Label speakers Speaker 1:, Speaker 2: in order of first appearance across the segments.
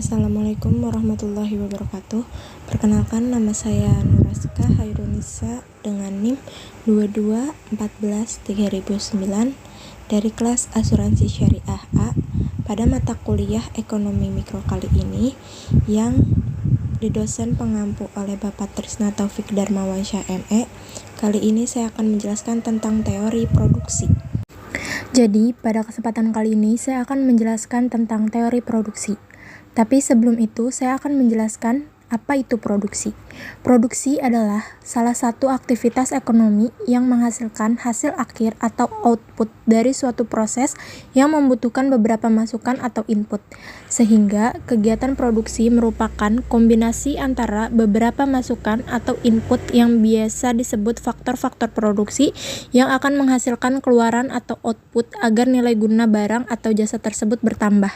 Speaker 1: Assalamualaikum warahmatullahi wabarakatuh. Perkenalkan, nama saya Nuraska Hairunisa dengan NIM 22143009 dari kelas Asuransi Syariah A pada mata kuliah Ekonomi Mikro kali ini yang didosen pengampu oleh Bapak Trisna Taufik Darmawansyah ME. Kali ini saya akan menjelaskan tentang teori produksi. Jadi, pada kesempatan kali ini saya akan menjelaskan tentang teori produksi. Tapi sebelum itu, saya akan menjelaskan apa itu produksi. Produksi adalah salah satu aktivitas ekonomi yang menghasilkan hasil akhir atau output dari suatu proses yang membutuhkan beberapa masukan atau input. Sehingga kegiatan produksi merupakan kombinasi antara beberapa masukan atau input yang biasa disebut faktor-faktor produksi yang akan menghasilkan keluaran atau output agar nilai guna barang atau jasa tersebut bertambah.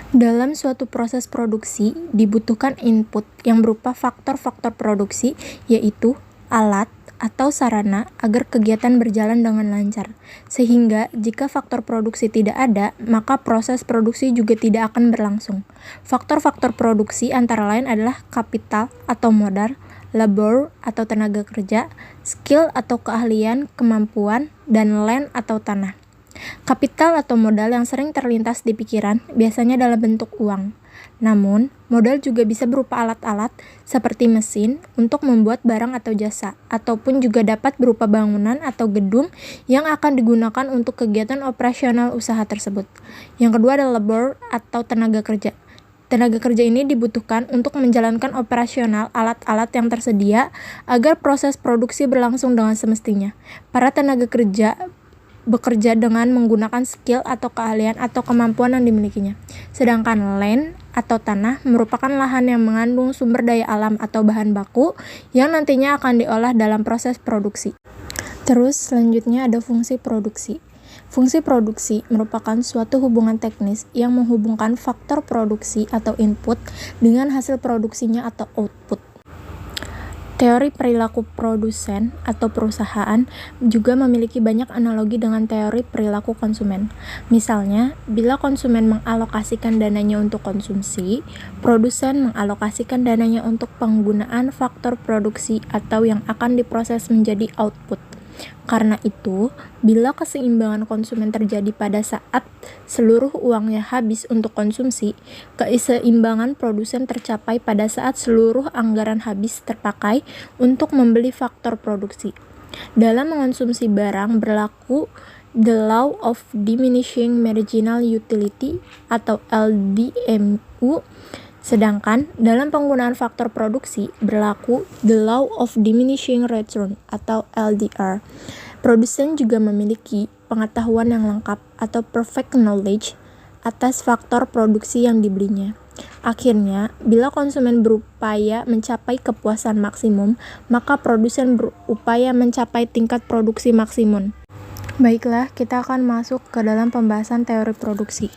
Speaker 1: Dalam suatu proses produksi, dibutuhkan input yang berupa faktor-faktor produksi, yaitu alat atau sarana agar kegiatan berjalan dengan lancar. Sehingga, jika faktor produksi tidak ada, maka proses produksi juga tidak akan berlangsung. Faktor-faktor produksi antara lain adalah kapital atau modal, labor atau tenaga kerja, skill atau keahlian, kemampuan, dan land atau tanah. Kapital atau modal yang sering terlintas di pikiran biasanya dalam bentuk uang. Namun, modal juga bisa berupa alat-alat seperti mesin untuk membuat barang atau jasa, ataupun juga dapat berupa bangunan atau gedung yang akan digunakan untuk kegiatan operasional usaha tersebut. Yang kedua adalah labor atau tenaga kerja. Tenaga kerja ini dibutuhkan untuk menjalankan operasional alat-alat yang tersedia agar proses produksi berlangsung dengan semestinya. Para tenaga kerja bekerja dengan menggunakan skill atau keahlian atau kemampuan yang dimilikinya. Sedangkan land atau tanah merupakan lahan yang mengandung sumber daya alam atau bahan baku yang nantinya akan diolah dalam proses produksi. Terus selanjutnya ada fungsi produksi. Fungsi produksi merupakan suatu hubungan teknis yang menghubungkan faktor produksi atau input dengan hasil produksinya atau output. Teori perilaku produsen atau perusahaan juga memiliki banyak analogi dengan teori perilaku konsumen. Misalnya, bila konsumen mengalokasikan dananya untuk konsumsi, produsen mengalokasikan dananya untuk penggunaan faktor produksi atau yang akan diproses menjadi output. Karena itu, bila keseimbangan konsumen terjadi pada saat seluruh uangnya habis untuk konsumsi, keseimbangan produsen tercapai pada saat seluruh anggaran habis terpakai untuk membeli faktor produksi. Dalam mengonsumsi barang berlaku the law of diminishing marginal utility atau LDMU. Sedangkan dalam penggunaan faktor produksi berlaku the law of diminishing return atau LDR. Produsen juga memiliki pengetahuan yang lengkap atau perfect knowledge atas faktor produksi yang dibelinya. Akhirnya, bila konsumen berupaya mencapai kepuasan maksimum, maka produsen berupaya mencapai tingkat produksi maksimum. Baiklah, kita akan masuk ke dalam pembahasan teori produksi.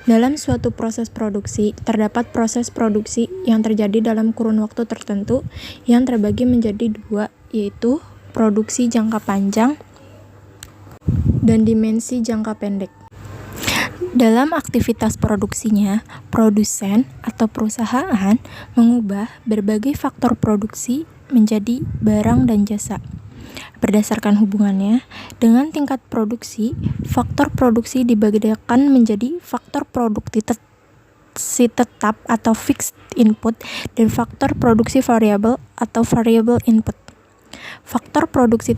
Speaker 1: Dalam suatu proses produksi, terdapat proses produksi yang terjadi dalam kurun waktu tertentu yang terbagi menjadi dua, yaitu produksi jangka panjang dan dimensi jangka pendek. Dalam aktivitas produksinya, produsen atau perusahaan mengubah berbagai faktor produksi menjadi barang dan jasa. Berdasarkan hubungannya dengan tingkat produksi, faktor produksi dibedakan menjadi faktor produksi tetap atau fixed input dan faktor produksi variabel atau variable input. Faktor produksi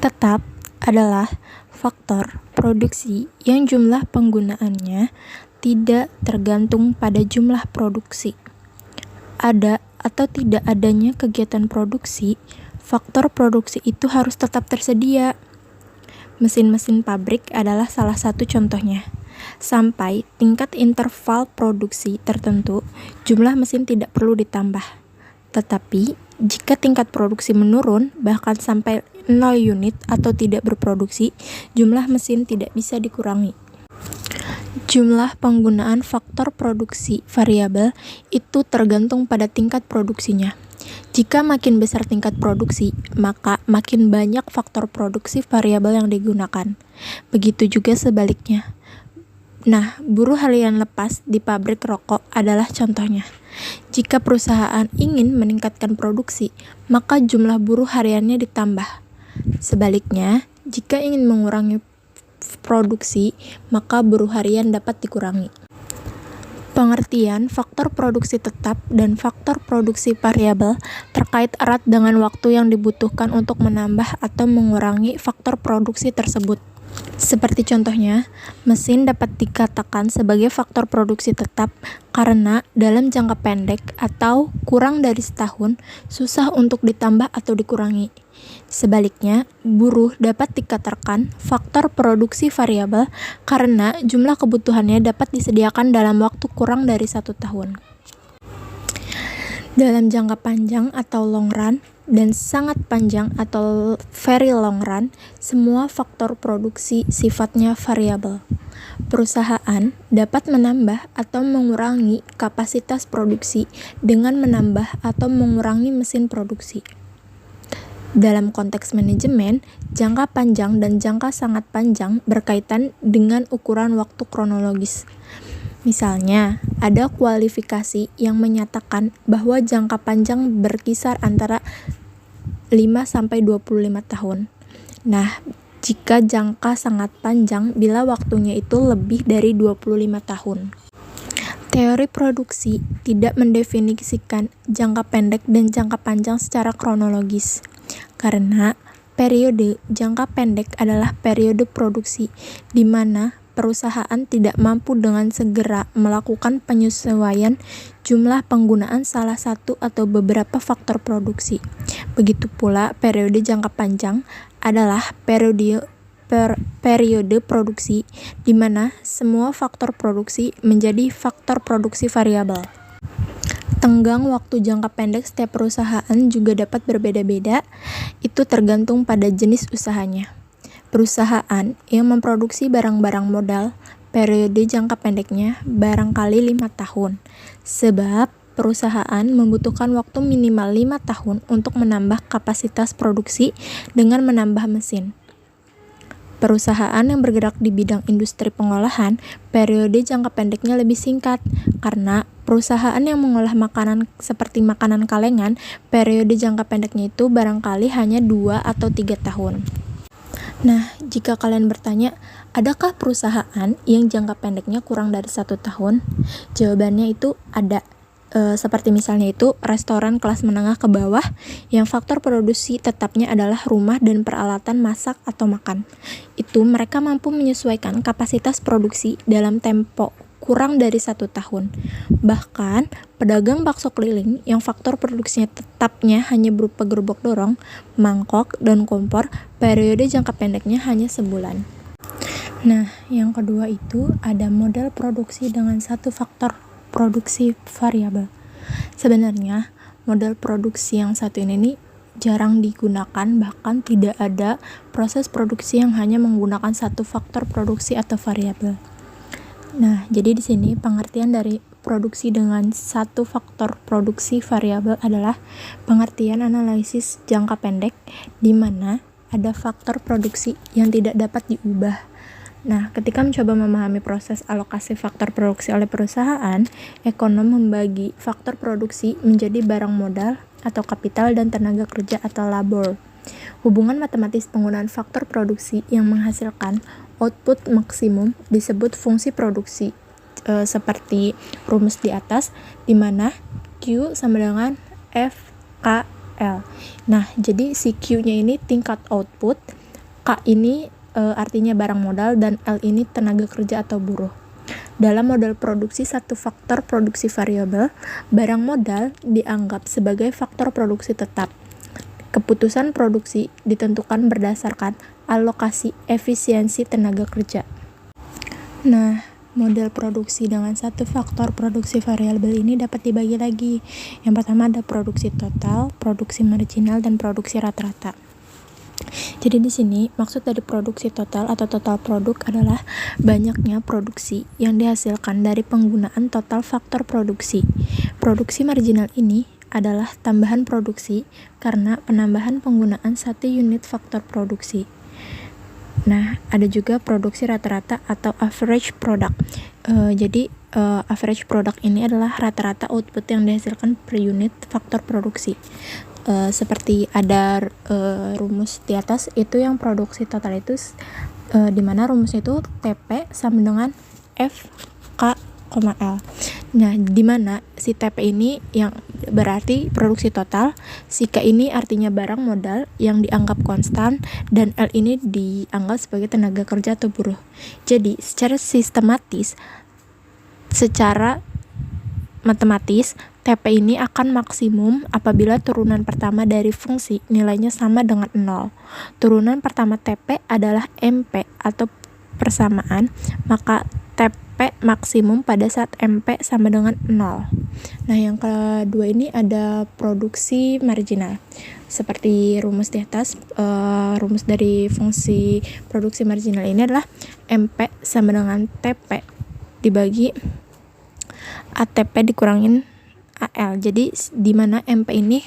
Speaker 1: tetap adalah faktor produksi yang jumlah penggunaannya tidak tergantung pada jumlah produksi. Ada atau tidak adanya kegiatan produksi, faktor produksi itu harus tetap tersedia. Mesin-mesin pabrik adalah salah satu contohnya. Sampai tingkat interval produksi tertentu, jumlah mesin tidak perlu ditambah. Tetapi, jika tingkat produksi menurun, bahkan sampai 0 unit atau tidak berproduksi, jumlah mesin tidak bisa dikurangi. Jumlah penggunaan faktor produksi variabel itu tergantung pada tingkat produksinya. Jika makin besar tingkat produksi, maka makin banyak faktor produksi variabel yang digunakan. Begitu juga sebaliknya. Nah, buruh harian lepas di pabrik rokok adalah contohnya. Jika perusahaan ingin meningkatkan produksi, maka jumlah buruh hariannya ditambah. Sebaliknya, jika ingin mengurangi produksi, maka buruh harian dapat dikurangi. Pengertian faktor produksi tetap dan faktor produksi variabel terkait erat dengan waktu yang dibutuhkan untuk menambah atau mengurangi faktor produksi tersebut. Seperti contohnya, mesin dapat dikatakan sebagai faktor produksi tetap karena dalam jangka pendek atau kurang dari setahun susah untuk ditambah atau dikurangi. Sebaliknya, buruh dapat dikatakan faktor produksi variabel karena jumlah kebutuhannya dapat disediakan dalam waktu kurang dari 1 tahun. Dalam jangka panjang atau long run dan sangat panjang atau very long run, semua faktor produksi sifatnya variabel. Perusahaan dapat menambah atau mengurangi kapasitas produksi dengan menambah atau mengurangi mesin produksi. Dalam konteks manajemen, jangka panjang dan jangka sangat panjang berkaitan dengan ukuran waktu kronologis. Misalnya, ada kualifikasi yang menyatakan bahwa jangka panjang berkisar antara 5-25 tahun. Nah, jika jangka sangat panjang bila waktunya itu lebih dari 25 tahun. Teori produksi tidak mendefinisikan jangka pendek dan jangka panjang secara kronologis, karena periode jangka pendek adalah periode produksi di mana perusahaan tidak mampu dengan segera melakukan penyesuaian jumlah penggunaan salah satu atau beberapa faktor produksi. Begitu pula periode jangka panjang adalah periode produksi di mana semua faktor produksi menjadi faktor produksi variabel. Tenggang waktu jangka pendek setiap perusahaan juga dapat berbeda-beda, itu tergantung pada jenis usahanya. Perusahaan yang memproduksi barang-barang modal, periode jangka pendeknya barangkali 5 tahun, sebab perusahaan membutuhkan waktu minimal 5 tahun untuk menambah kapasitas produksi dengan menambah mesin. Perusahaan yang bergerak di bidang industri pengolahan, periode jangka pendeknya lebih singkat, karena perusahaan yang mengolah makanan seperti makanan kalengan, periode jangka pendeknya itu barangkali hanya 2 atau 3 tahun. Nah, jika kalian bertanya, adakah perusahaan yang jangka pendeknya kurang dari 1 tahun? Jawabannya itu ada. Seperti misalnya itu restoran kelas menengah ke bawah yang faktor produksi tetapnya adalah rumah dan peralatan masak atau makan. Itu mereka mampu menyesuaikan kapasitas produksi dalam tempo kurang dari 1 tahun. Bahkan, pedagang bakso keliling yang faktor produksinya tetapnya hanya berupa gerobak dorong, mangkok, dan kompor, periode jangka pendeknya hanya sebulan. Nah, yang kedua itu ada model produksi dengan satu faktor produksi variabel. Sebenarnya, model produksi yang satu ini nih jarang digunakan, bahkan tidak ada proses produksi yang hanya menggunakan satu faktor produksi atau variabel. Nah, jadi di sini pengertian dari produksi dengan satu faktor produksi variabel adalah pengertian analisis jangka pendek di mana ada faktor produksi yang tidak dapat diubah. Nah, ketika mencoba memahami proses alokasi faktor produksi oleh perusahaan, ekonom membagi faktor produksi menjadi barang modal atau kapital dan tenaga kerja atau labor. Hubungan matematis penggunaan faktor produksi yang menghasilkan output maksimum disebut fungsi produksi, seperti rumus di atas, di mana Q sama dengan F, K, L. Nah, jadi si Q-nya ini tingkat output, K ini artinya barang modal, dan L ini tenaga kerja atau buruh. Dalam model produksi satu faktor produksi variabel, barang modal dianggap sebagai faktor produksi tetap. Keputusan produksi ditentukan berdasarkan alokasi efisiensi tenaga kerja. Nah, model produksi dengan satu faktor produksi variabel ini dapat dibagi lagi. Yang pertama ada produksi total, produksi marginal, dan produksi rata-rata. Jadi di sini maksud dari produksi total atau total produk adalah banyaknya produksi yang dihasilkan dari penggunaan total faktor produksi. Produksi marginal ini adalah tambahan produksi karena penambahan penggunaan satu unit faktor produksi. Nah, ada juga produksi rata-rata atau average product. Jadi average product ini adalah rata-rata output yang dihasilkan per unit faktor produksi. Seperti ada rumus di atas itu yang produksi total itu di mana rumusnya itu TP sama dengan F K, L. Nah, di mana si TP ini yang berarti produksi total, si K ini artinya barang modal yang dianggap konstan, dan L ini dianggap sebagai tenaga kerja atau buruh. Jadi, secara matematis, TP ini akan maksimum apabila turunan pertama dari fungsi nilainya sama dengan 0. Turunan pertama TP adalah MP atau persamaan, maka TP maksimum pada saat MP sama dengan 0. Nah, yang kedua ini ada produksi marginal. Seperti rumus di atas, rumus dari fungsi produksi marginal ini adalah MP sama dengan TP dibagi ATP dikurangin AL. Jadi di mana MP ini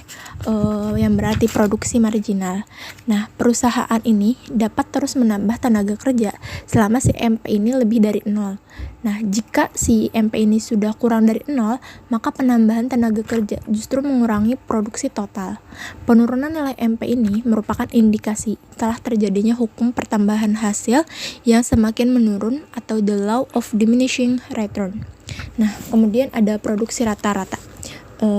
Speaker 1: yang berarti produksi marginal. Nah, perusahaan ini dapat terus menambah tenaga kerja selama si MP ini lebih dari 0. Nah, jika si MP ini sudah kurang dari 0, maka penambahan tenaga kerja justru mengurangi produksi total. Penurunan nilai MP ini merupakan indikasi telah terjadinya hukum pertambahan hasil yang semakin menurun atau the law of diminishing return. Nah, kemudian ada produksi rata-rata.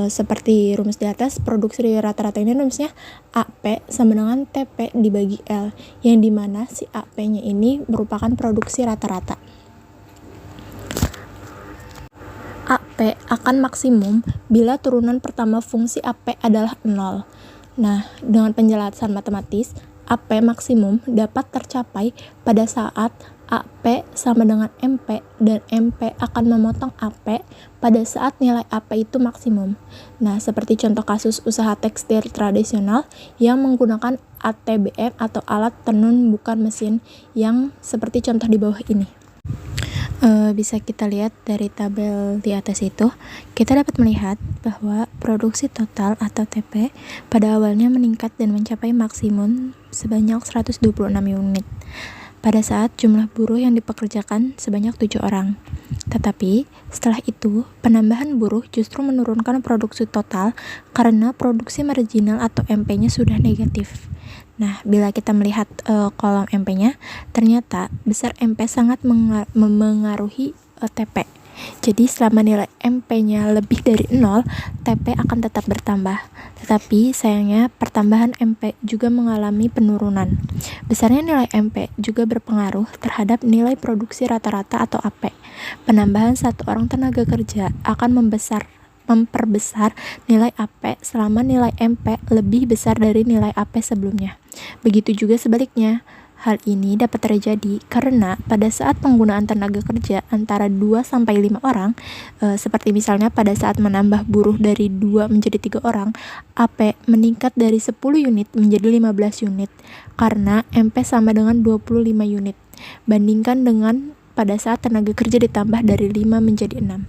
Speaker 1: Seperti rumus di atas, produksi rata-rata ini rumusnya AP sama dengan TP dibagi L, yang dimana si AP-nya ini merupakan produksi rata-rata. AP akan maksimum bila turunan pertama fungsi AP adalah 0. Nah, dengan penjelasan matematis, AP maksimum dapat tercapai pada saat AP sama dengan MP dan MP akan memotong AP pada saat nilai AP itu maksimum. Nah, seperti contoh kasus usaha tekstil tradisional yang menggunakan ATBM atau alat tenun bukan mesin yang seperti contoh di bawah ini. Bisa kita lihat dari tabel di atas itu, kita dapat melihat bahwa produksi total atau TP pada awalnya meningkat dan mencapai maksimum sebanyak 126 unit pada saat jumlah buruh yang dipekerjakan sebanyak 7 orang. Tetapi setelah itu, penambahan buruh justru menurunkan produksi total karena produksi marginal atau MP-nya sudah negatif. Nah, bila kita melihat kolom MP-nya, ternyata besar MP sangat memengaruhi TP. Jadi selama nilai MP-nya lebih dari 0, TP akan tetap bertambah. Tetapi sayangnya pertambahan MP juga mengalami penurunan. Besarnya nilai MP juga berpengaruh terhadap nilai produksi rata-rata atau AP. Penambahan satu orang tenaga kerja akan memperbesar nilai AP selama nilai MP lebih besar dari nilai AP sebelumnya. Begitu juga sebaliknya. Hal ini dapat terjadi karena pada saat penggunaan tenaga kerja antara 2-5 orang, seperti misalnya pada saat menambah buruh dari 2 menjadi 3 orang, AP meningkat dari 10 unit menjadi 15 unit karena MP sama dengan 25 unit, bandingkan dengan pada saat tenaga kerja ditambah dari 5 menjadi 6.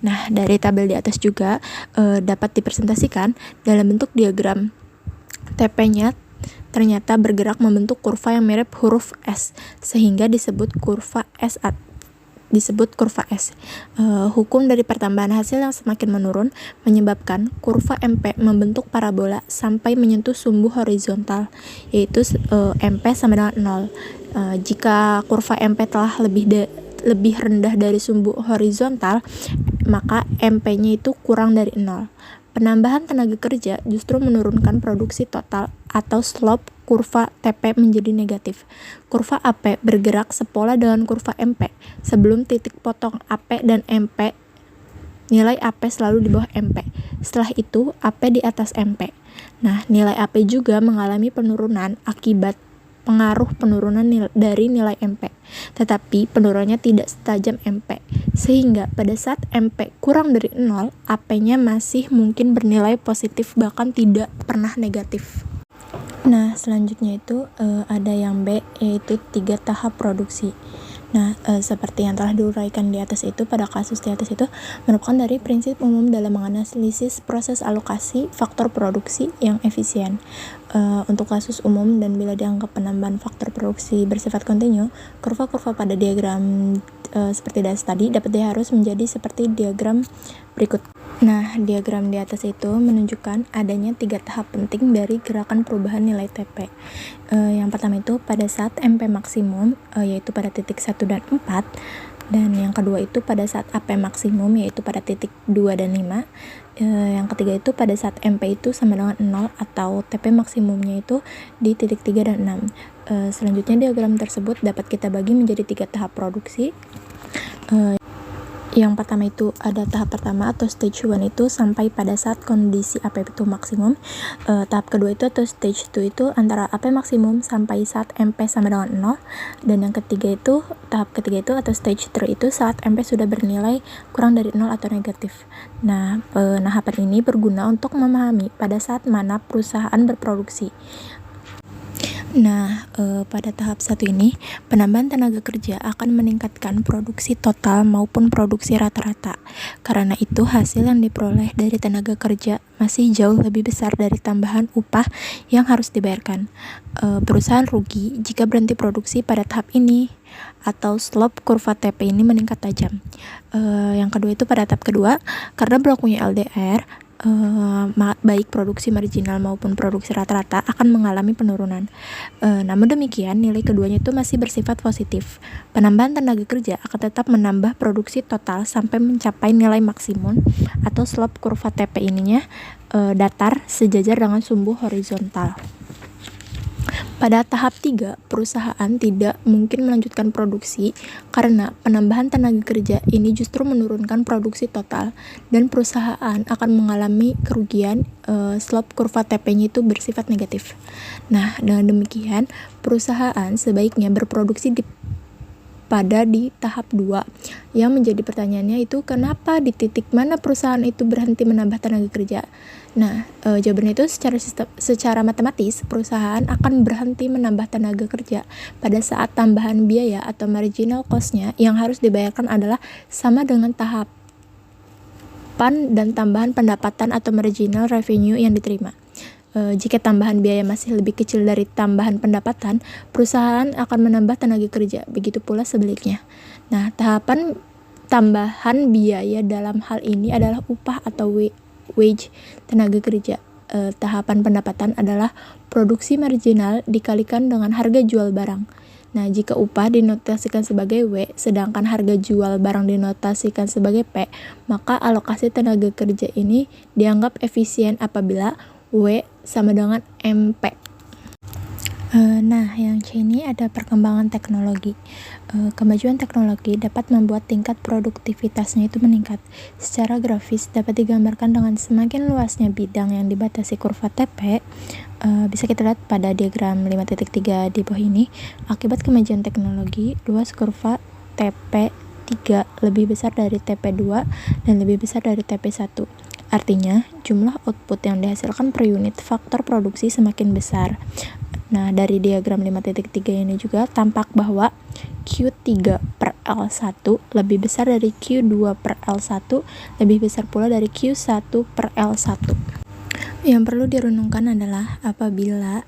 Speaker 1: Nah, dari tabel di atas juga dapat dipresentasikan dalam bentuk diagram. TP-nya ternyata bergerak membentuk kurva yang mirip huruf S, sehingga disebut kurva S. Hukum dari pertambahan hasil yang semakin menurun menyebabkan kurva MP membentuk parabola sampai menyentuh sumbu horizontal, yaitu MP sama dengan 0. Jika kurva MP telah lebih rendah dari sumbu horizontal, maka MP-nya itu kurang dari 0. Penambahan tenaga kerja justru menurunkan produksi total atau slope kurva TP menjadi negatif. Kurva AP bergerak sepola dengan kurva MP. Sebelum titik potong AP dan MP, nilai AP selalu di bawah MP. Setelah itu, AP di atas MP. Nah, nilai AP juga mengalami penurunan akibat pengaruh penurunan dari nilai MP, tetapi penurunannya tidak setajam MP, sehingga pada saat MP kurang dari 0, AP-nya masih mungkin bernilai positif bahkan tidak pernah negatif. Nah, selanjutnya itu ada yang B, yaitu 3 tahap produksi. Nah, seperti yang telah diuraikan di atas itu, pada kasus di atas itu merupakan dari prinsip umum dalam menganalisis proses alokasi faktor produksi yang efisien. Untuk kasus umum dan bila dianggap penambahan faktor produksi bersifat kontinu, kurva-kurva pada diagram seperti di atas tadi dapat diharus menjadi seperti diagram berikut. Nah, diagram di atas itu menunjukkan adanya 3 tahap penting dari gerakan perubahan nilai TP. Yang pertama itu pada saat MP maksimum, yaitu pada titik 1 dan 4, dan yang kedua itu pada saat AP maksimum, yaitu pada titik 2 dan 5. Yang ketiga itu pada saat MP itu sama dengan 0 atau TP maksimumnya itu di titik 3 dan 6. Selanjutnya diagram tersebut dapat kita bagi menjadi 3 tahap produksi. Yang pertama itu ada tahap pertama atau stage 1 itu sampai pada saat kondisi AP itu maksimum. Tahap kedua itu atau stage 2 itu antara AP maksimum sampai saat MP sama dengan 0. Dan yang ketiga itu, tahap ketiga itu atau stage 3 itu saat MP sudah bernilai kurang dari 0 atau negatif. Nah, penahapan ini berguna untuk memahami pada saat mana perusahaan berproduksi. Nah, pada tahap 1 ini, penambahan tenaga kerja akan meningkatkan produksi total maupun produksi rata-rata. Karena itu, hasil yang diperoleh dari tenaga kerja masih jauh lebih besar dari tambahan upah yang harus dibayarkan. Perusahaan rugi jika berhenti produksi pada tahap ini, atau slope kurva TP ini meningkat tajam. Yang kedua itu pada tahap kedua, karena berlakunya LDR, baik produksi marginal maupun produksi rata-rata akan mengalami penurunan. Namun demikian, nilai keduanya itu masih bersifat positif. Penambahan tenaga kerja akan tetap menambah produksi total sampai mencapai nilai maksimum atau slope kurva TP ininya datar sejajar dengan sumbu horizontal. Pada tahap 3, perusahaan tidak mungkin melanjutkan produksi karena penambahan tenaga kerja ini justru menurunkan produksi total dan perusahaan akan mengalami kerugian. Slope kurva TP-nya itu bersifat negatif. Nah, dengan demikian perusahaan sebaiknya berproduksi pada di tahap 2. Yang menjadi pertanyaannya itu kenapa di titik mana perusahaan itu berhenti menambah tenaga kerja? Nah, jawabannya itu secara matematis perusahaan akan berhenti menambah tenaga kerja pada saat tambahan biaya atau marginal cost-nya yang harus dibayarkan adalah sama dengan tahapan dan tambahan pendapatan atau marginal revenue yang diterima. Jika tambahan biaya masih lebih kecil dari tambahan pendapatan, perusahaan akan menambah tenaga kerja. Begitu pula sebaliknya. Nah, tahapan tambahan biaya dalam hal ini adalah upah atau wage tenaga kerja. Tahapan pendapatan adalah produksi marginal dikalikan dengan harga jual barang. Nah, jika upah dinotasikan sebagai W, sedangkan harga jual barang dinotasikan sebagai P, maka alokasi tenaga kerja ini dianggap efisien apabila W sama dengan MP. Nah, yang C ini ada perkembangan teknologi. Kemajuan teknologi dapat membuat tingkat produktivitasnya itu meningkat. Secara grafis dapat digambarkan dengan semakin luasnya bidang yang dibatasi kurva TP. Bisa kita lihat pada diagram 5.3 di bawah ini. Akibat kemajuan teknologi, luas kurva TP3 lebih besar dari TP2 dan lebih besar dari TP1. Artinya, jumlah output yang dihasilkan per unit faktor produksi semakin besar. Nah, dari diagram 5.3 ini juga tampak bahwa Q3 per L1 lebih besar dari Q2 per L1, lebih besar pula dari Q1 per L1. Yang perlu direnungkan adalah apabila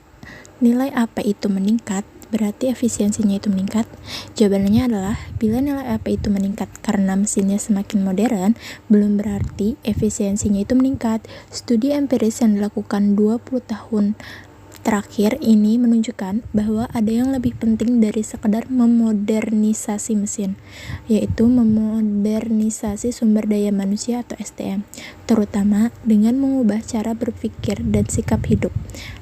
Speaker 1: nilai AP itu meningkat, berarti efisiensinya itu meningkat. Jawabannya adalah bila nilai AP itu meningkat karena mesinnya semakin modern, belum berarti efisiensinya itu meningkat. Studi empiris yang dilakukan 20 tahun terakhir ini menunjukkan bahwa ada yang lebih penting dari sekedar memodernisasi mesin, yaitu memodernisasi sumber daya manusia atau SDM, terutama dengan mengubah cara berpikir dan sikap hidup.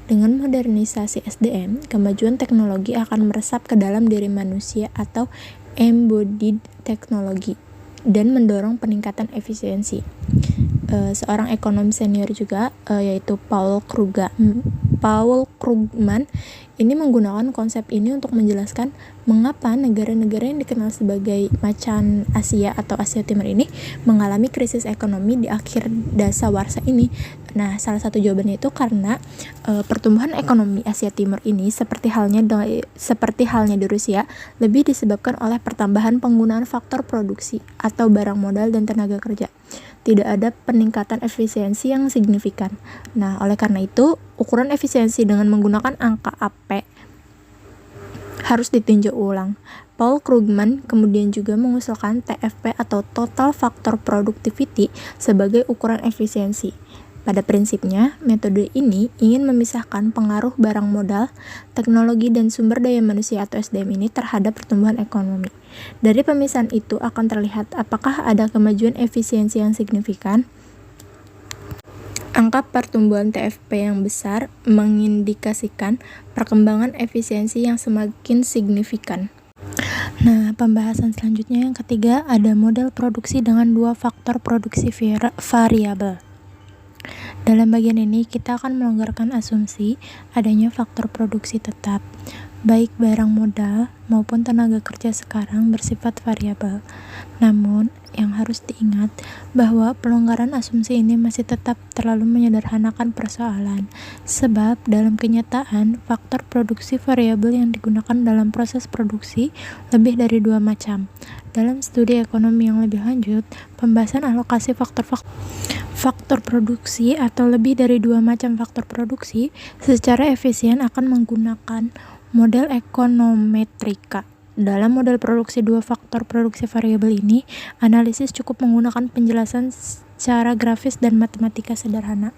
Speaker 1: Dengan modernisasi SDM, kemajuan teknologi akan meresap ke dalam diri manusia atau embodied teknologi dan mendorong peningkatan efisiensi. Seorang ekonom senior juga, yaitu Paul Krugman ini menggunakan konsep ini untuk menjelaskan mengapa negara-negara yang dikenal sebagai macan Asia atau Asia Timur ini mengalami krisis ekonomi di akhir dasawarsa ini. Nah, salah satu jawabannya itu karena pertumbuhan ekonomi Asia Timur ini seperti halnya di Rusia lebih disebabkan oleh pertambahan penggunaan faktor produksi atau barang modal dan tenaga kerja. Tidak ada peningkatan efisiensi yang signifikan. Nah, oleh karena itu, ukuran efisiensi dengan menggunakan angka AP harus ditinjau ulang. Paul Krugman kemudian juga mengusulkan TFP atau Total Factor Productivity sebagai ukuran efisiensi. Pada prinsipnya, metode ini ingin memisahkan pengaruh barang modal, teknologi, dan sumber daya manusia atau SDM ini terhadap pertumbuhan ekonomi. Dari pemisahan itu akan terlihat apakah ada kemajuan efisiensi yang signifikan. Angka pertumbuhan TFP yang besar mengindikasikan perkembangan efisiensi yang semakin signifikan. Nah, pembahasan selanjutnya yang ketiga ada model produksi dengan dua faktor produksi variabel. Dalam bagian ini, kita akan melonggarkan asumsi adanya faktor produksi tetap, baik barang modal maupun tenaga kerja sekarang bersifat variabel. Namun, yang harus diingat bahwa pelonggaran asumsi ini masih tetap terlalu menyederhanakan persoalan, sebab dalam kenyataan, faktor produksi variabel yang digunakan dalam proses produksi lebih dari dua macam. Dalam studi ekonomi yang lebih lanjut, pembahasan alokasi faktor produksi atau lebih dari dua macam faktor produksi secara efisien akan menggunakan model ekonometrika. Dalam model produksi dua faktor produksi variabel ini, analisis cukup menggunakan penjelasan secara grafis dan matematika sederhana.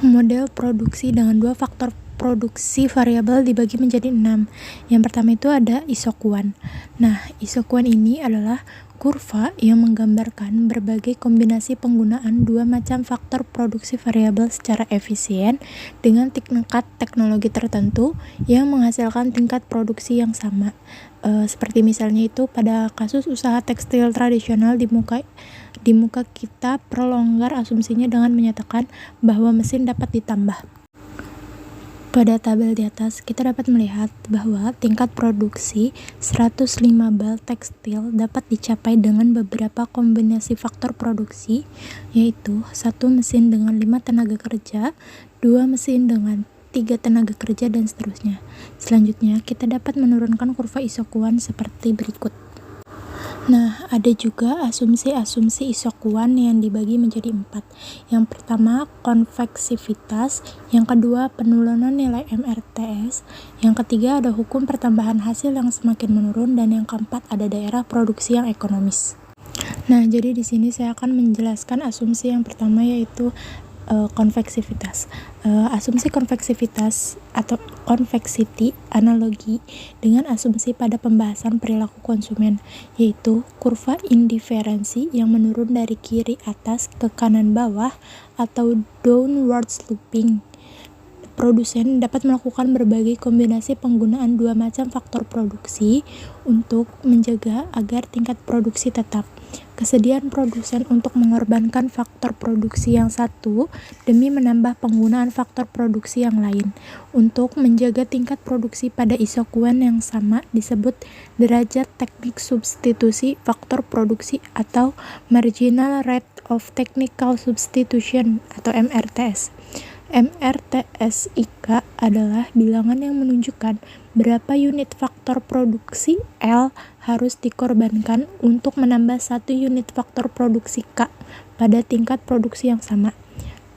Speaker 1: Model produksi dengan dua faktor produksi variabel dibagi menjadi 6. Yang pertama itu ada isokuan. Nah, isokuan ini adalah kurva yang menggambarkan berbagai kombinasi penggunaan dua macam faktor produksi variabel secara efisien dengan tingkat teknologi tertentu yang menghasilkan tingkat produksi yang sama. Seperti misalnya itu pada kasus usaha tekstil tradisional di muka kita perlonggar asumsinya dengan menyatakan bahwa mesin dapat ditambah. Pada tabel di atas, kita dapat melihat bahwa tingkat produksi 105 bal tekstil dapat dicapai dengan beberapa kombinasi faktor produksi, yaitu 1 mesin dengan 5 tenaga kerja, 2 mesin dengan 3 tenaga kerja, dan seterusnya. Selanjutnya, kita dapat menurunkan kurva isokuan seperti berikut. Nah, ada juga asumsi-asumsi isokuan yang dibagi menjadi 4. Yang pertama, konveksivitas. Yang kedua, penurunan nilai MRTS. Yang ketiga, ada hukum pertambahan hasil yang semakin menurun. Dan yang keempat, ada daerah produksi yang ekonomis. Nah, jadi di sini saya akan menjelaskan asumsi yang pertama, yaitu konveksivitas. Asumsi konveksivitas atau convexity analogi dengan asumsi pada pembahasan perilaku konsumen, yaitu kurva indiferensi yang menurun dari kiri atas ke kanan bawah atau downward sloping. Produsen dapat melakukan berbagai kombinasi penggunaan dua macam faktor produksi untuk menjaga agar tingkat produksi tetap. Kesediaan produsen untuk mengorbankan faktor produksi yang satu demi menambah penggunaan faktor produksi yang lain untuk menjaga tingkat produksi pada isokuan yang sama disebut derajat teknik substitusi faktor produksi atau marginal rate of technical substitution atau MRTS. MRTS IK adalah bilangan yang menunjukkan berapa unit faktor produksi L harus dikorbankan untuk menambah 1 unit faktor produksi K pada tingkat produksi yang sama.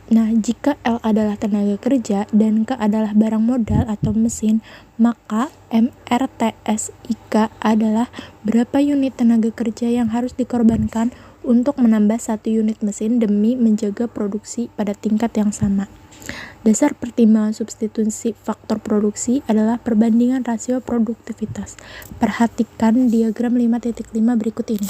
Speaker 1: Nah, jika L adalah tenaga kerja dan K adalah barang modal atau mesin, maka MRTS IK adalah berapa unit tenaga kerja yang harus dikorbankan untuk menambah 1 unit mesin demi menjaga produksi pada tingkat yang sama. Dasar pertimbangan substitusi faktor produksi adalah perbandingan rasio produktivitas. Perhatikan diagram 5.5 berikut ini.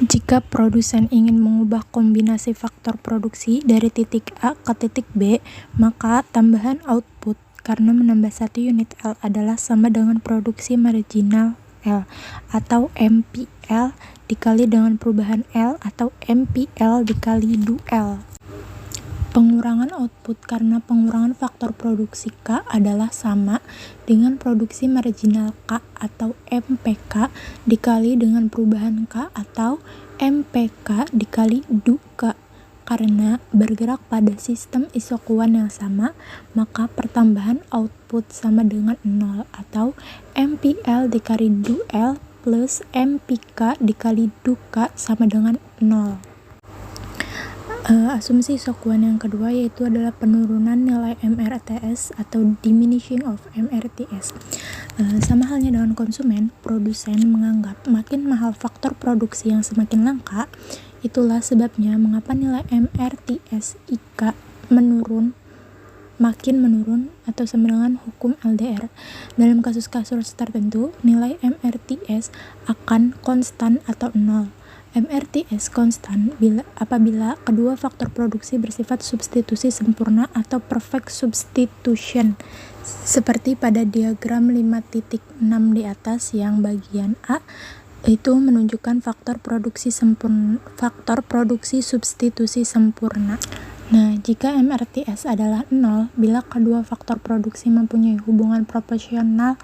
Speaker 1: Jika produsen ingin mengubah kombinasi faktor produksi dari titik A ke titik B, maka tambahan output karena menambah 1 unit L adalah sama dengan produksi marginal L atau MPL dikali dengan perubahan L atau MPL dikali duL. Pengurangan output karena pengurangan faktor produksi K adalah sama dengan produksi marginal K atau MPK dikali dengan perubahan K atau MPK dikali du K. Karena bergerak pada sistem isokuan yang sama, maka pertambahan output sama dengan 0 atau MPL dikali duL plus MPK dikali duK sama dengan 0. Asumsi isokuan yang kedua yaitu adalah penurunan nilai MRTS atau diminishing of MRTS. Sama halnya dengan konsumen, produsen menganggap makin mahal faktor produksi yang semakin langka. Itulah sebabnya mengapa nilai MRTS IK makin menurun atau sama dengan hukum LDR. Dalam kasus-kasus tertentu, nilai MRTS akan konstan atau 0. MRTS konstan apabila kedua faktor produksi bersifat substitusi sempurna atau perfect substitution, seperti pada diagram 5.6 di atas yang bagian A itu menunjukkan faktor produksi substitusi sempurna. Nah, jika MRTS adalah 0 bila kedua faktor produksi mempunyai hubungan proporsional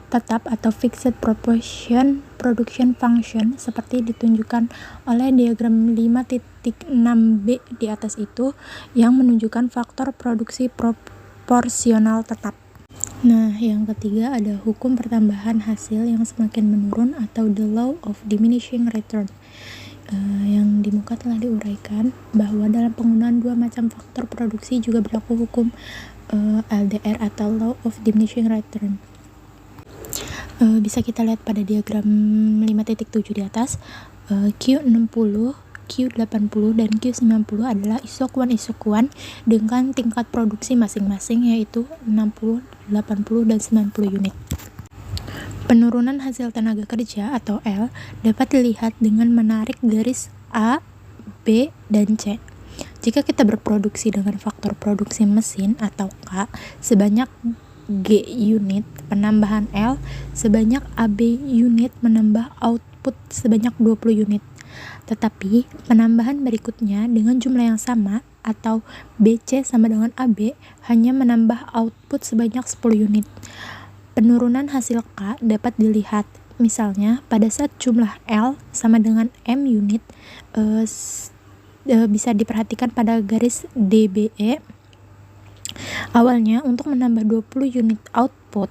Speaker 1: tetap atau fixed proportion production function seperti ditunjukkan oleh diagram 5.6b di atas itu yang menunjukkan faktor produksi proporsional tetap. Nah, yang ketiga ada hukum pertambahan hasil yang semakin menurun atau the law of diminishing return. Yang di muka telah diuraikan bahwa dalam penggunaan dua macam faktor produksi juga berlaku hukum LDR atau law of diminishing return. Bisa kita lihat pada diagram 5.7 di atas, Q60, Q80, dan Q90 adalah isokuan dengan tingkat produksi masing-masing yaitu 60, 80, dan 90 unit. Penurunan hasil tenaga kerja atau L dapat dilihat dengan menarik garis A, B, dan C. Jika kita berproduksi dengan faktor produksi mesin atau K sebanyak G unit, penambahan L sebanyak AB unit menambah output sebanyak 20 unit. Tetapi penambahan berikutnya dengan jumlah yang sama atau BC sama dengan AB hanya menambah output sebanyak 10 unit. Penurunan hasil K dapat dilihat misalnya pada saat jumlah L sama dengan M unit, bisa diperhatikan pada garis DBE. Awalnya untuk menambah 20 unit output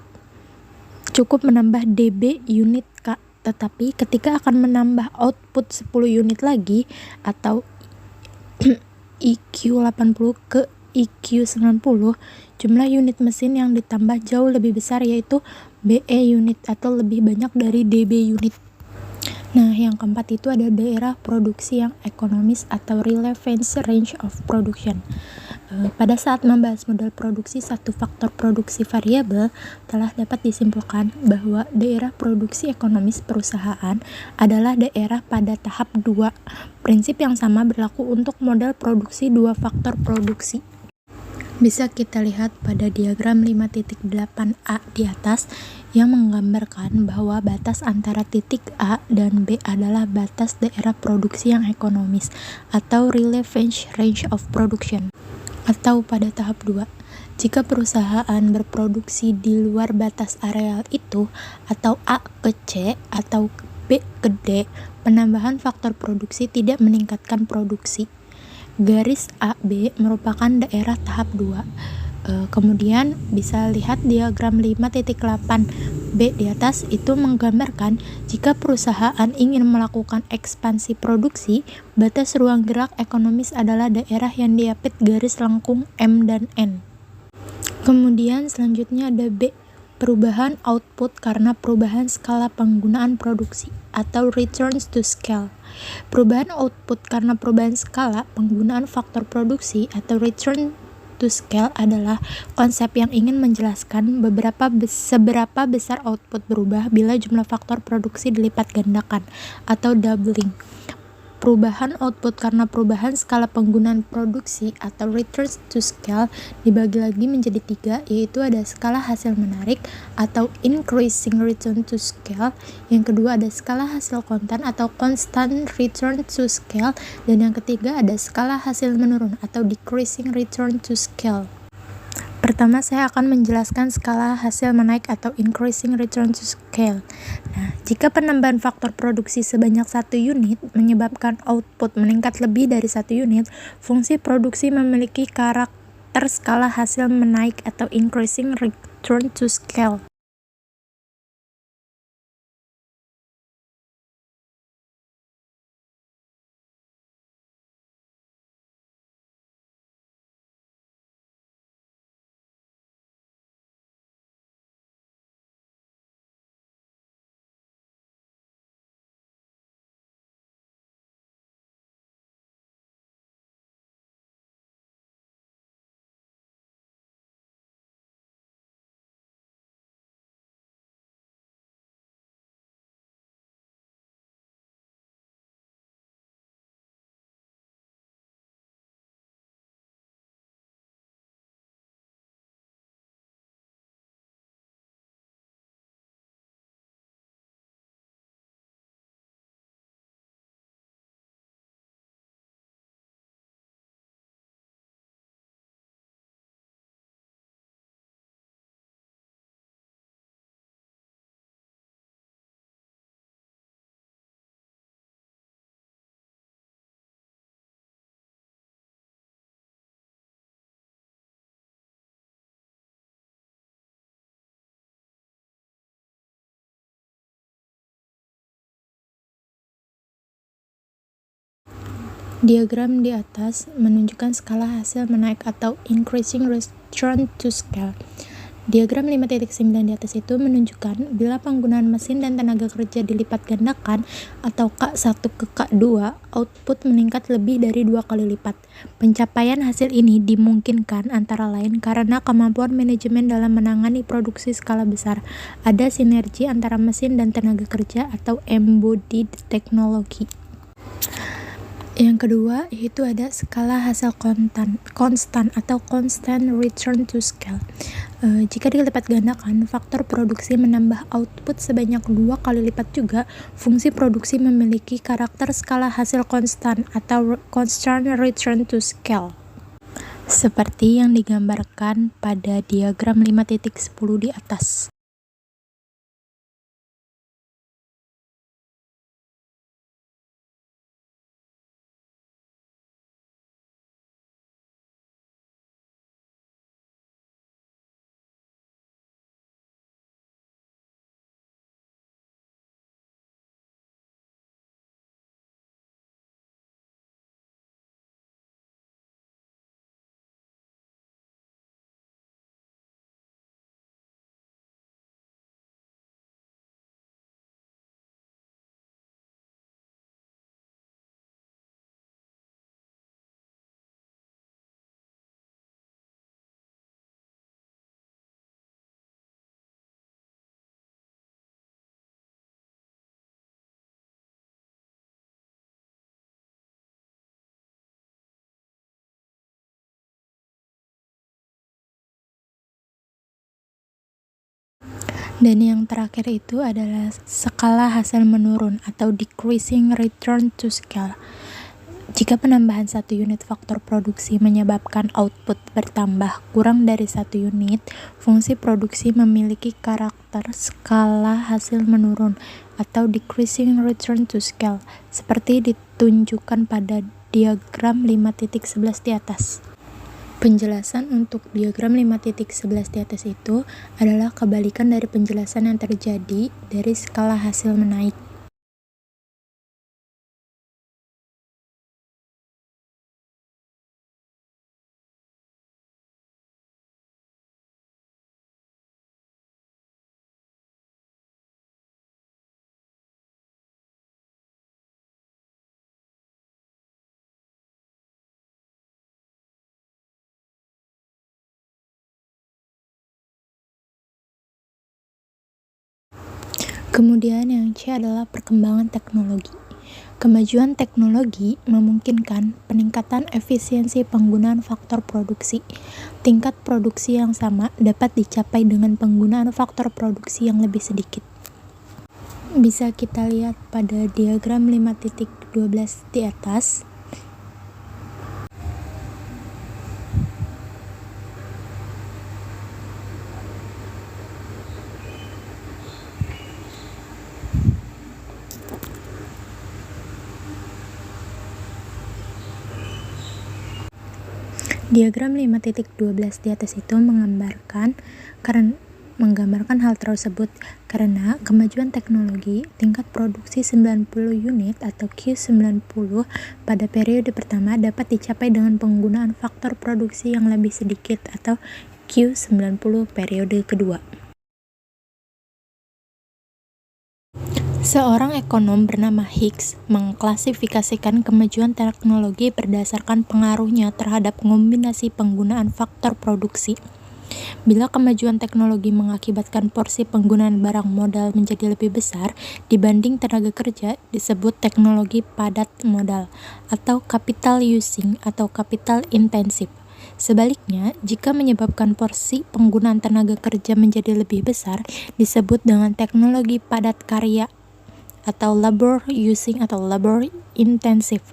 Speaker 1: cukup menambah DB unit K, tetapi ketika akan menambah output 10 unit lagi atau EQ80 ke EQ90, jumlah unit mesin yang ditambah jauh lebih besar yaitu BE unit atau lebih banyak dari DB unit. Nah, yang keempat itu ada daerah produksi yang ekonomis atau relevance range of production. Pada saat membahas model produksi satu faktor produksi variabel, telah dapat disimpulkan bahwa daerah produksi ekonomis perusahaan adalah daerah pada tahap 2. Prinsip yang sama berlaku untuk model produksi dua faktor produksi. Bisa kita lihat pada diagram 5.8a di atas yang menggambarkan bahwa batas antara titik A dan B adalah batas daerah produksi yang ekonomis atau relevance range of production. Atau pada tahap 2, jika perusahaan berproduksi di luar batas areal itu atau A ke C atau B ke D, penambahan faktor produksi tidak meningkatkan produksi. Garis AB merupakan daerah tahap 2. Kemudian bisa lihat diagram 5.8b di atas itu menggambarkan jika perusahaan ingin melakukan ekspansi produksi, batas ruang gerak ekonomis adalah daerah yang diapit garis lengkung M dan N. Kemudian selanjutnya ada B, perubahan output karena perubahan skala penggunaan produksi atau returns to scale. Perubahan output karena perubahan skala penggunaan faktor produksi atau return to scale adalah konsep yang ingin menjelaskan seberapa besar output berubah bila jumlah faktor produksi dilipat gandakan atau doubling. Perubahan output karena perubahan skala penggunaan produksi atau return to scale dibagi lagi menjadi 3, yaitu ada skala hasil menarik atau increasing return to scale, yang kedua ada skala hasil kontan atau constant return to scale, dan yang ketiga ada skala hasil menurun atau decreasing return to scale. Pertama, saya akan menjelaskan skala hasil menaik atau increasing return to scale. Nah, jika penambahan faktor produksi sebanyak 1 unit menyebabkan output meningkat lebih dari 1 unit, fungsi produksi memiliki karakter skala hasil menaik atau increasing return to scale. Diagram di atas menunjukkan skala hasil menaik atau increasing return to scale. Diagram 5.9 di atas itu menunjukkan bila penggunaan mesin dan tenaga kerja dilipat gandakan atau K1 ke K2, output meningkat lebih dari 2 kali lipat. Pencapaian hasil ini dimungkinkan antara lain karena kemampuan manajemen dalam menangani produksi skala besar. Ada sinergi antara mesin dan tenaga kerja atau embodied technology. Yang kedua, yaitu ada skala hasil konstan atau constant return to scale. Jika dilipat gandakan, faktor produksi menambah output sebanyak 2 kali lipat juga, fungsi produksi memiliki karakter skala hasil konstan atau constant return to scale. Seperti yang digambarkan pada diagram 5.10 di atas. Dan yang terakhir itu adalah skala hasil menurun atau decreasing return to scale. Jika penambahan 1 unit faktor produksi menyebabkan output bertambah kurang dari 1 unit, fungsi produksi memiliki karakter skala hasil menurun atau decreasing return to scale, seperti ditunjukkan pada diagram 5.11 di atas. Penjelasan untuk diagram 5.11 di atas itu adalah kebalikan dari penjelasan yang terjadi dari skala hasil menaik. Kemudian yang C adalah perkembangan teknologi. Kemajuan teknologi memungkinkan peningkatan efisiensi penggunaan faktor produksi. Tingkat produksi yang sama dapat dicapai dengan penggunaan faktor produksi yang lebih sedikit. Bisa kita lihat pada diagram 5.12 di atas. Diagram 5.12 di atas itu menggambarkan hal tersebut karena kemajuan teknologi, tingkat produksi 90 unit atau Q90 pada periode pertama dapat dicapai dengan penggunaan faktor produksi yang lebih sedikit atau Q90 periode kedua. Seorang ekonom bernama Hicks mengklasifikasikan kemajuan teknologi berdasarkan pengaruhnya terhadap kombinasi penggunaan faktor produksi. Bila kemajuan teknologi mengakibatkan porsi penggunaan barang modal menjadi lebih besar dibanding tenaga kerja, disebut teknologi padat modal atau capital using atau capital intensive. Sebaliknya, jika menyebabkan porsi penggunaan tenaga kerja menjadi lebih besar, disebut dengan teknologi padat karya atau labor using atau labor intensive.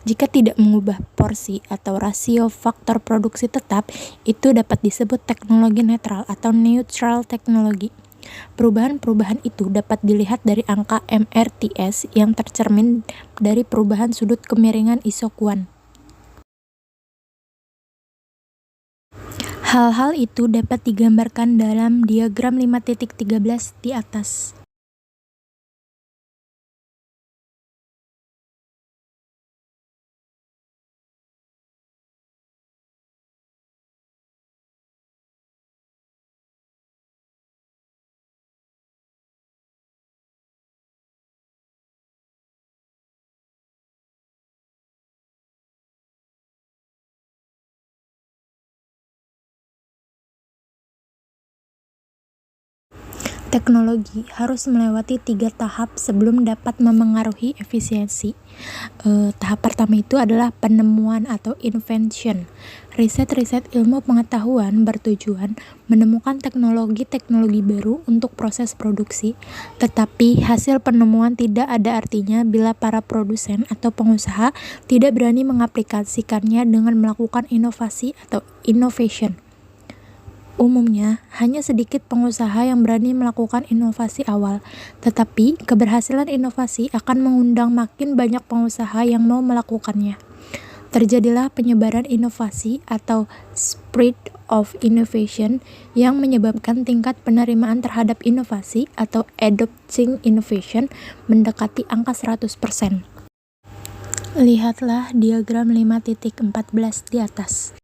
Speaker 1: Jika tidak mengubah porsi atau rasio faktor produksi tetap, itu dapat disebut teknologi netral atau neutral teknologi. Perubahan-perubahan itu dapat dilihat dari angka MRTS yang tercermin dari perubahan sudut kemiringan isokuan. Hal-hal itu dapat digambarkan dalam diagram 5.13 di atas. Teknologi harus melewati 3 tahap sebelum dapat memengaruhi efisiensi. Tahap pertama itu adalah penemuan atau invention. Riset-riset ilmu pengetahuan bertujuan menemukan teknologi-teknologi baru untuk proses produksi, tetapi hasil penemuan tidak ada artinya bila para produsen atau pengusaha tidak berani mengaplikasikannya dengan melakukan inovasi atau innovation. Umumnya, hanya sedikit pengusaha yang berani melakukan inovasi awal, tetapi keberhasilan inovasi akan mengundang makin banyak pengusaha yang mau melakukannya. Terjadilah penyebaran inovasi atau spread of innovation yang menyebabkan tingkat penerimaan terhadap inovasi atau adopting innovation mendekati angka 100%. Lihatlah diagram 5.14 di atas.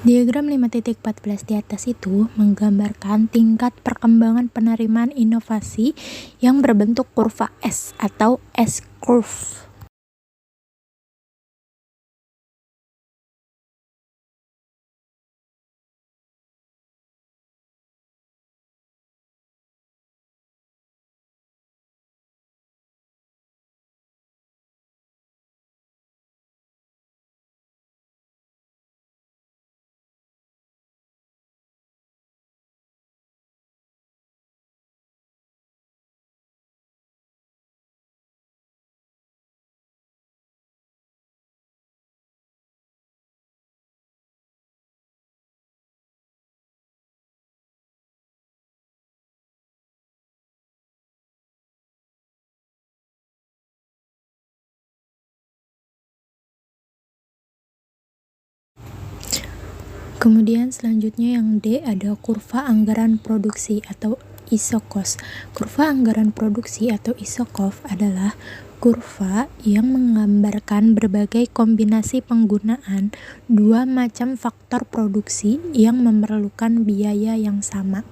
Speaker 1: Diagram 5.14 di atas itu menggambarkan tingkat perkembangan penerimaan inovasi yang berbentuk kurva S atau S-curve. Kemudian selanjutnya yang D ada kurva anggaran produksi atau ISO-cost. Kurva anggaran produksi atau ISO-cost adalah kurva yang menggambarkan berbagai kombinasi penggunaan dua macam faktor produksi yang memerlukan biaya yang sama.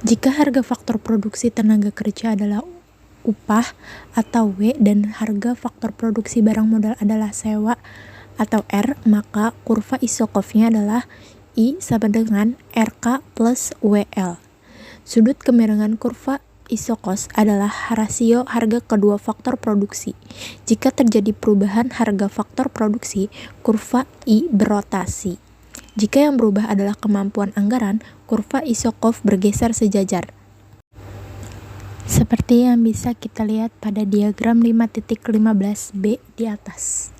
Speaker 1: Jika harga faktor produksi tenaga kerja adalah upah atau W dan harga faktor produksi barang modal adalah sewa atau R, maka kurva ISO-cost-nya adalah I sama dengan RK plus WL. Sudut kemiringan kurva iso cost adalah rasio harga kedua faktor produksi. Jika terjadi perubahan harga faktor produksi, kurva I berotasi. Jika yang berubah adalah kemampuan anggaran, kurva Isokov bergeser sejajar. Seperti yang bisa kita lihat pada diagram 5.15b di atas.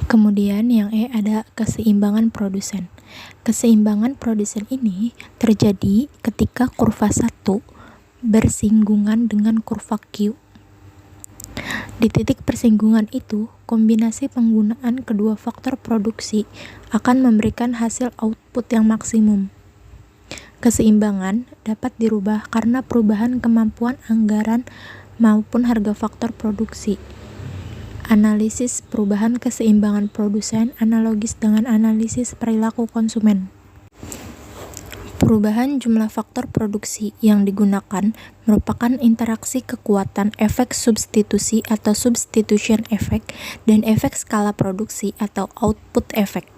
Speaker 1: Kemudian yang E ada keseimbangan produsen. Keseimbangan produsen ini terjadi ketika kurva 1 bersinggungan dengan kurva Q. Di titik persinggungan itu, kombinasi penggunaan kedua faktor produksi akan memberikan hasil output yang maksimum. Keseimbangan dapat dirubah karena perubahan kemampuan anggaran maupun harga faktor produksi. Analisis perubahan keseimbangan produsen analogis dengan analisis perilaku konsumen. Perubahan jumlah faktor produksi yang digunakan merupakan interaksi kekuatan efek substitusi atau substitution effect dan efek skala produksi atau output effect.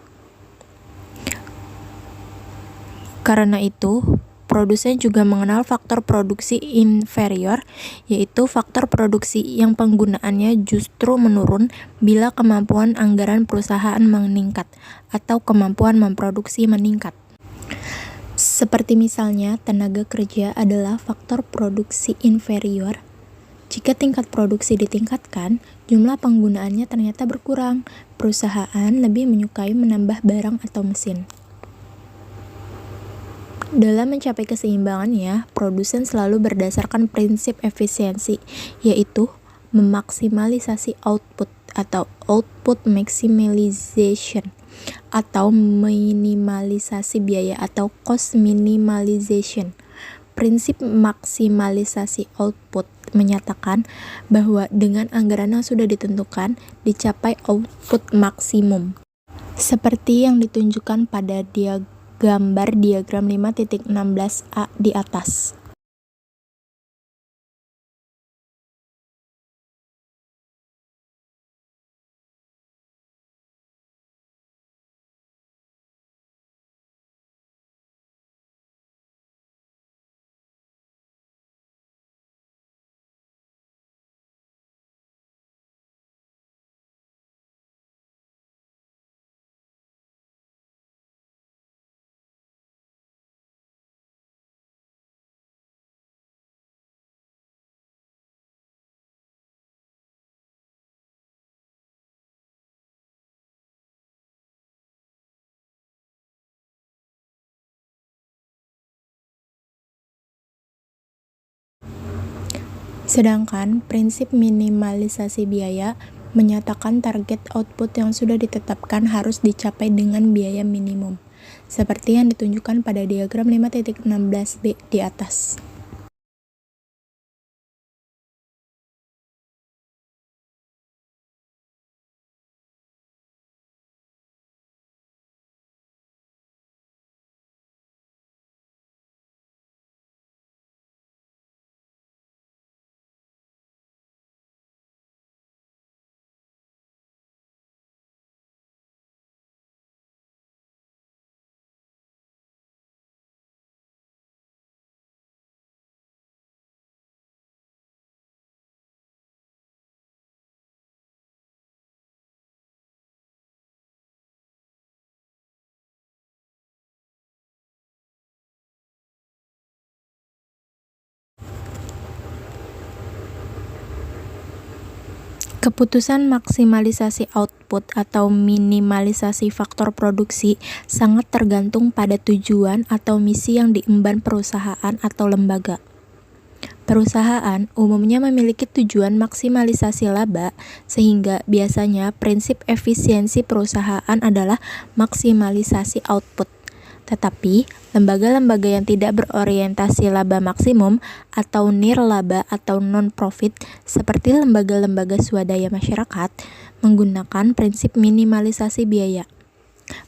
Speaker 1: Karena itu, produsen juga mengenal faktor produksi inferior, yaitu faktor produksi yang penggunaannya justru menurun bila kemampuan anggaran perusahaan meningkat atau kemampuan memproduksi meningkat. Seperti misalnya, tenaga kerja adalah faktor produksi inferior. Jika tingkat produksi ditingkatkan, jumlah penggunaannya ternyata berkurang. Perusahaan lebih menyukai menambah barang atau mesin. Dalam mencapai keseimbangannya, produsen selalu berdasarkan prinsip efisiensi, yaitu memaksimalisasi output atau output maximization, atau minimalisasi biaya atau cost minimalization. Prinsip maksimalisasi output menyatakan bahwa dengan anggaran yang sudah ditentukan, dicapai output maksimum. Seperti yang ditunjukkan pada gambar diagram 5.16a di atas. Sedangkan prinsip minimalisasi biaya menyatakan target output yang sudah ditetapkan harus dicapai dengan biaya minimum, seperti yang ditunjukkan pada diagram 5.16b di atas. Keputusan maksimalisasi output atau minimalisasi faktor produksi sangat tergantung pada tujuan atau misi yang diemban perusahaan atau lembaga. Perusahaan umumnya memiliki tujuan maksimalisasi laba, sehingga biasanya prinsip efisiensi perusahaan adalah maksimalisasi output. Tetapi, lembaga-lembaga yang tidak berorientasi laba maksimum atau nirlaba atau non-profit seperti lembaga-lembaga swadaya masyarakat menggunakan prinsip minimalisasi biaya.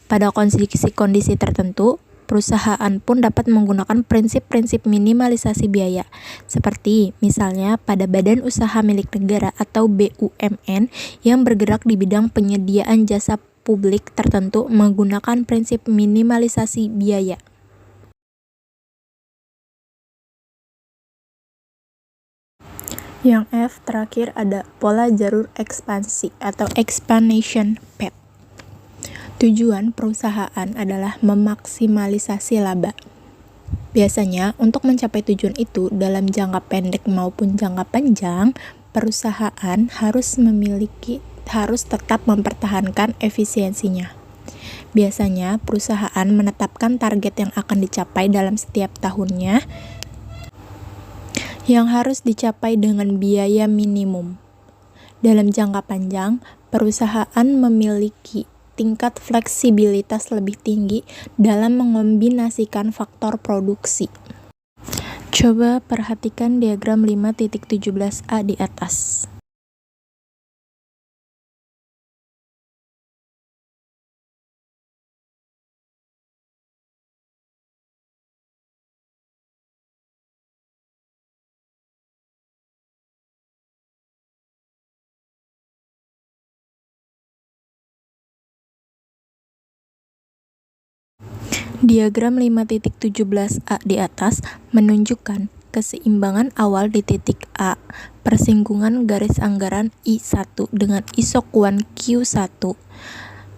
Speaker 1: Pada kondisi-kondisi tertentu, perusahaan pun dapat menggunakan prinsip-prinsip minimalisasi biaya, seperti misalnya pada badan usaha milik negara atau BUMN yang bergerak di bidang penyediaan jasa publik tertentu menggunakan prinsip minimalisasi biaya. Yang F terakhir ada pola jalur ekspansi atau expansion path. Tujuan perusahaan adalah memaksimalisasi laba. Biasanya, untuk mencapai tujuan itu dalam jangka pendek maupun jangka panjang, perusahaan harus tetap mempertahankan efisiensinya. Biasanya, perusahaan menetapkan target yang akan dicapai dalam setiap tahunnya yang harus dicapai dengan biaya minimum. Dalam jangka panjang, perusahaan memiliki tingkat fleksibilitas lebih tinggi dalam mengombinasikan faktor produksi. Coba perhatikan diagram 5.17a di atas. Diagram 5.17a di atas menunjukkan keseimbangan awal di titik A, persinggungan garis anggaran I1 dengan isokuan Q1.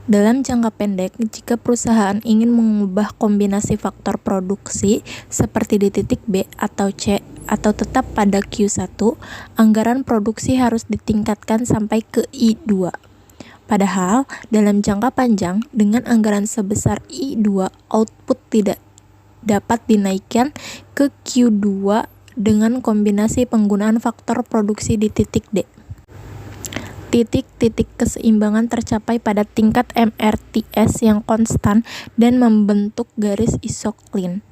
Speaker 1: Dalam jangka pendek, jika perusahaan ingin mengubah kombinasi faktor produksi seperti di titik B atau C atau tetap pada Q1, anggaran produksi harus ditingkatkan sampai ke I2. Padahal, dalam jangka panjang, dengan anggaran sebesar I2, output tidak dapat dinaikkan ke Q2 dengan kombinasi penggunaan faktor produksi di titik D. Titik-titik keseimbangan tercapai pada tingkat MRTS yang konstan dan membentuk garis isoklin.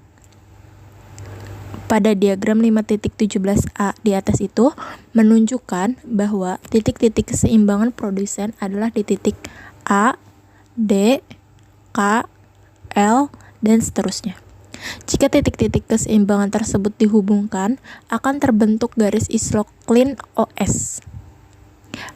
Speaker 1: Pada diagram 5.17a di atas itu menunjukkan bahwa titik-titik keseimbangan produsen adalah di titik A, D, K, L, dan seterusnya. Jika titik-titik keseimbangan tersebut dihubungkan, akan terbentuk garis isoklin OS.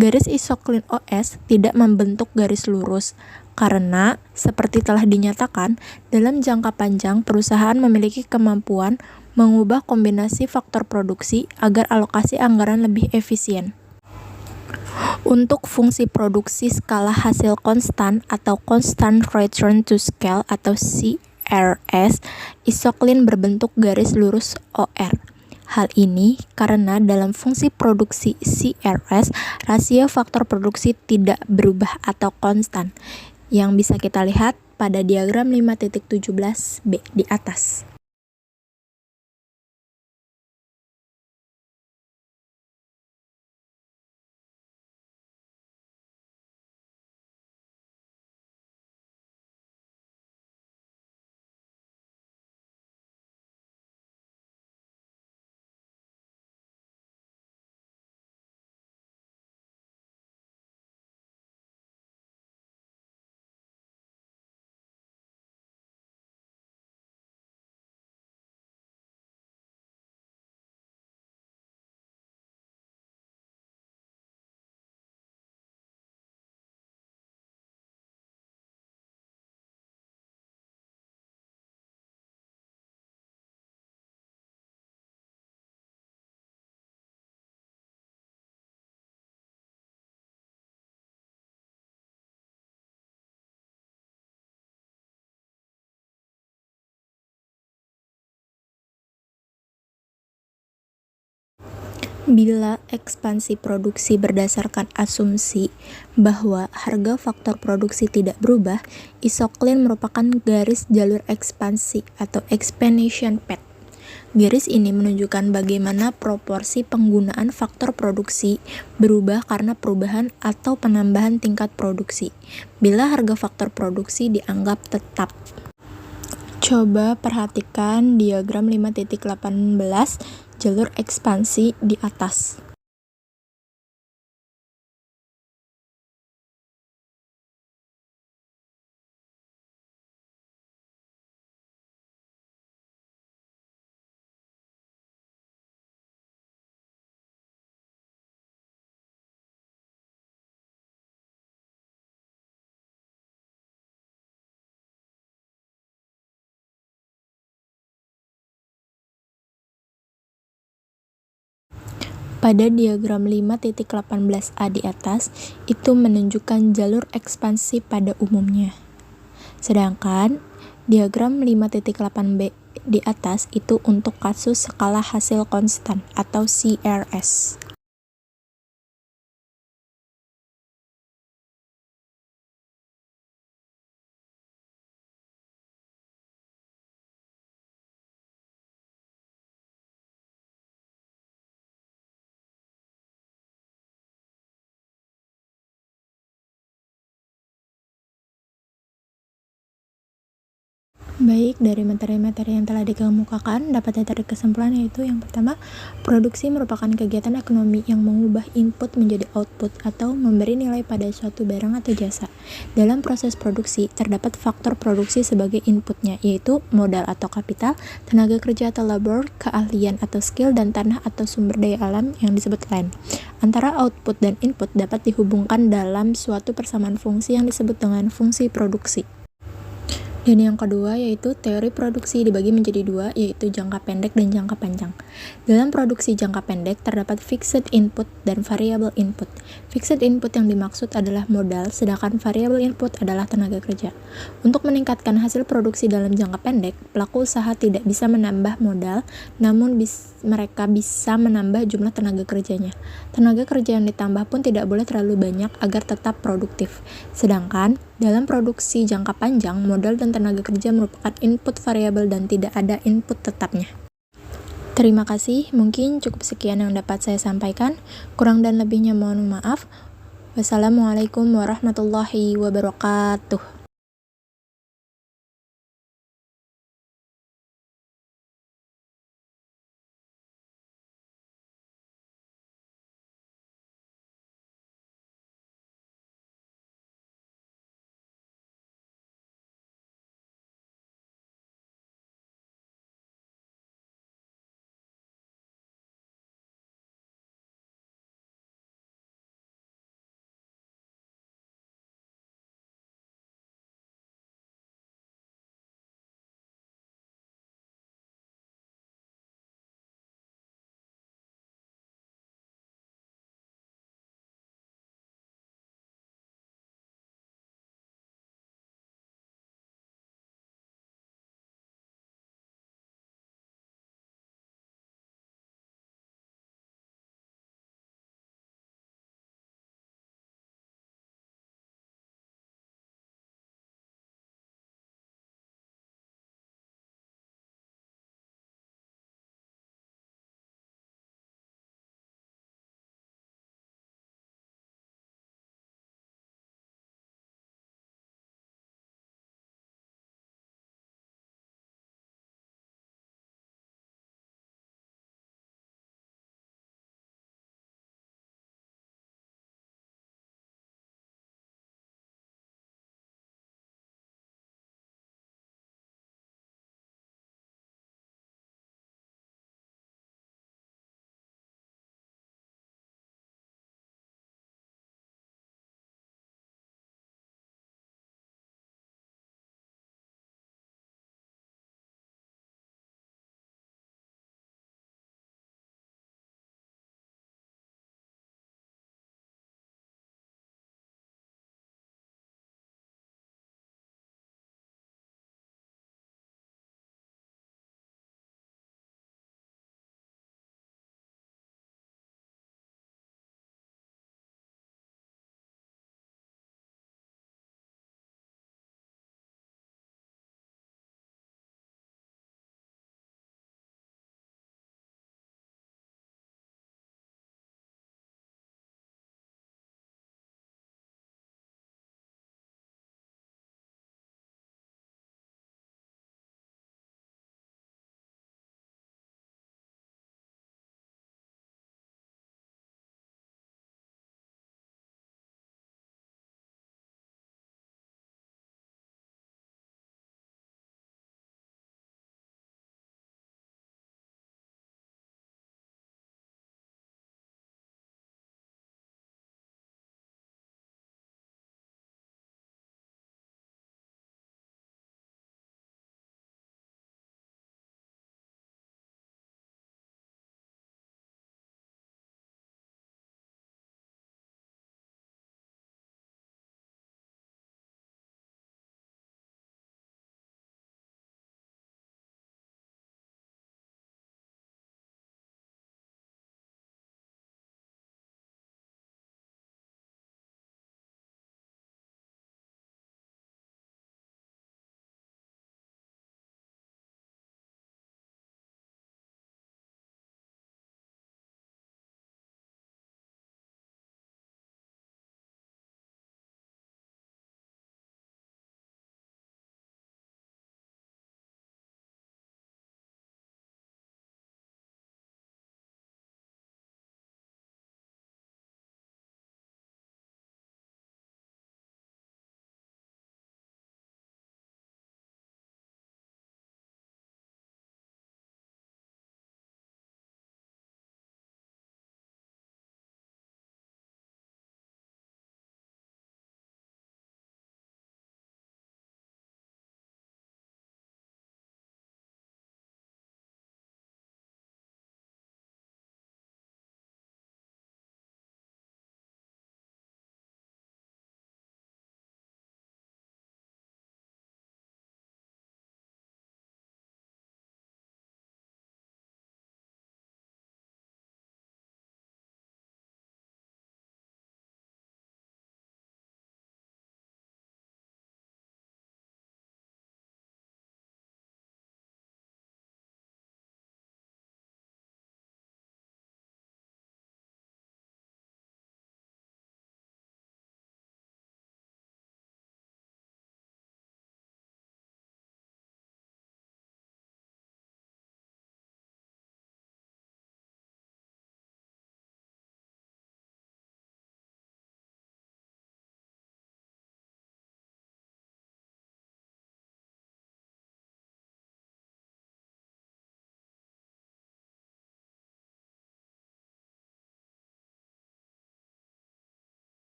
Speaker 1: Garis isoklin OS tidak membentuk garis lurus, karena seperti telah dinyatakan, dalam jangka panjang perusahaan memiliki kemampuan mengubah kombinasi faktor produksi agar alokasi anggaran lebih efisien. Untuk fungsi produksi skala hasil konstan atau Constant Return to Scale atau CRS, isoklin berbentuk garis lurus OR. Hal ini karena dalam fungsi produksi CRS, rasio faktor produksi tidak berubah atau konstan, yang bisa kita lihat pada diagram 5.17b di atas. Bila ekspansi produksi berdasarkan asumsi bahwa harga faktor produksi tidak berubah, isoklin merupakan garis jalur ekspansi atau expansion path. Garis ini menunjukkan bagaimana proporsi penggunaan faktor produksi berubah karena perubahan atau penambahan tingkat produksi, bila harga faktor produksi dianggap tetap. Coba perhatikan diagram 5.18 jalur ekspansi di atas. Pada diagram 5.18a di atas, itu menunjukkan jalur ekspansi pada umumnya. Sedangkan diagram 5.8b di atas itu untuk kasus skala hasil konstan atau CRS. Baik, dari materi-materi yang telah dikemukakan, dapat ditarik kesimpulan yaitu yang pertama, produksi merupakan kegiatan ekonomi yang mengubah input menjadi output atau memberi nilai pada suatu barang atau jasa. Dalam proses produksi, terdapat faktor produksi sebagai inputnya, yaitu modal atau kapital, tenaga kerja atau labor, keahlian atau skill, dan tanah atau sumber daya alam yang disebut land. Antara output dan input dapat dihubungkan dalam suatu persamaan fungsi yang disebut dengan fungsi produksi. Dan yang kedua yaitu teori produksi dibagi menjadi dua, yaitu jangka pendek dan jangka panjang. Dalam produksi jangka pendek terdapat fixed input dan variable input. Fixed input yang dimaksud adalah modal, sedangkan variable input adalah tenaga kerja. Untuk meningkatkan hasil produksi dalam jangka pendek, pelaku usaha tidak bisa menambah modal, namun mereka bisa menambah jumlah tenaga kerjanya. Tenaga kerja yang ditambah pun tidak boleh terlalu banyak agar tetap produktif. Sedangkan dalam produksi jangka panjang, modal dan tenaga kerja merupakan input variabel dan tidak ada input tetapnya. Terima kasih, mungkin cukup sekian yang dapat saya sampaikan. Kurang dan lebihnya mohon maaf. Wassalamualaikum warahmatullahi wabarakatuh.